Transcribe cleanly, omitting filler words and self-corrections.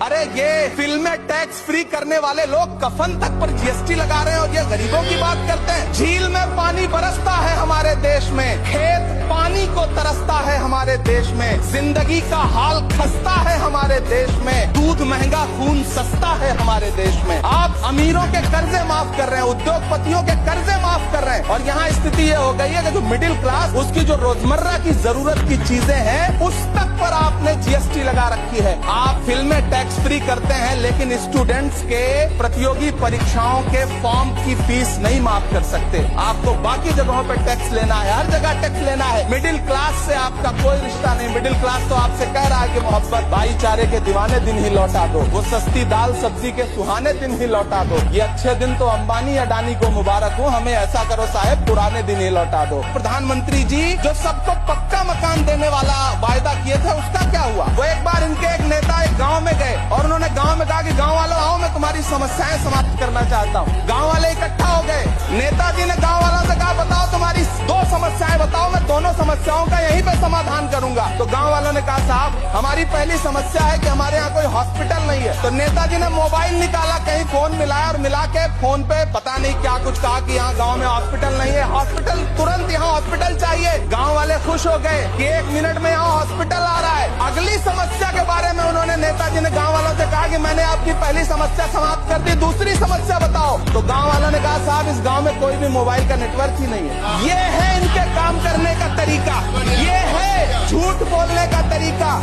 अरे ये फिल्में टैक्स फ्री करने वाले लोग कफन तक पर जीएसटी लगा रहे हैं और ये गरीबों की बात करते हैं। झील में पानी बरसता है हमारे देश में, खेत पानी को तरसता है हमारे देश में, जिंदगी का हाल खस्ता है हमारे देश में, दूध महंगा खून सस्ता है हमारे देश में। आप अमीरों के कर्जे माफ कर रहे हैं, उद्योगपतियों के कर्जे माफ कर रहे हैं और यहाँ स्थिति ये हो गई है कि जो मिडिल क्लास उसकी जो रोजमर्रा की जरूरत की चीजें हैं उस तक पर आपने जीएसटी लगा रखी है। आप फिल्में टैक्स फ्री करते हैं लेकिन स्टूडेंट्स के प्रतियोगी परीक्षाओं के फॉर्म की फीस नहीं माफ कर सकते। आपको बाकी जगहों पर टैक्स लेना है, हर जगह टैक्स लेना है। मिडिल क्लास से आपका कोई रिश्ता नहीं। मिडिल क्लास तो आपसे कह रहा है कि मोहब्बत भाईचारे के दीवाने दिन ही लौटा दो, वो सस्ती दाल सब्जी के सुहाने दिन ही लौटा दो। ये अच्छे दिन तो अंबानी अडानी को मुबारक हो, हमें ऐसा करो साहब पुराने दिन ही लौटा दो। प्रधानमंत्री जी जो सबको पक्का मकान देने वाला वायदा किए थे उसका क्या हुआ? वो एक बार इनके एक नेता एक गांव में गए और उन्होंने गांव में कहा कि गांव वालों आओ मैं तुम्हारी समस्याएं समाप्त करना चाहता हूं। गांव वाले इकट्ठा हो गए। नेताजी ने गांव वालों से कहा बताओ तुम्हारी 2 समस्याएं बताओ, मैं दोनों समस्याओं का यहीं पे समाधान करूंगा। तो गांव वालों ने कहा साहब हमारी पहली समस्या है कि हमारे यहाँ कोई हॉस्पिटल नहीं है। तो नेताजी ने मोबाइल निकाला, कहीं फोन मिलाया और मिला के फोन पे पता नहीं क्या कुछ कहा कि यहाँ गांव में हॉस्पिटल नहीं है, हॉस्पिटल तुरंत यहाँ हॉस्पिटल चाहिए। गांव वाले खुश हो गए कि 1 मिनट में यहाँ हॉस्पिटल आ रहा है। अगली समस्या के बारे में उन्होंने नेताजी ने गांव वालों से कहा कि मैंने आपकी पहली समस्या समाप्त कर दी, दूसरी समस्या बताओ। तो गांव वालों ने कहा साहब इस गांव में कोई भी मोबाइल का नेटवर्क ही नहीं है। ये है इनके काम करने का तरीका, ये है झूठ बोलने का तरीका।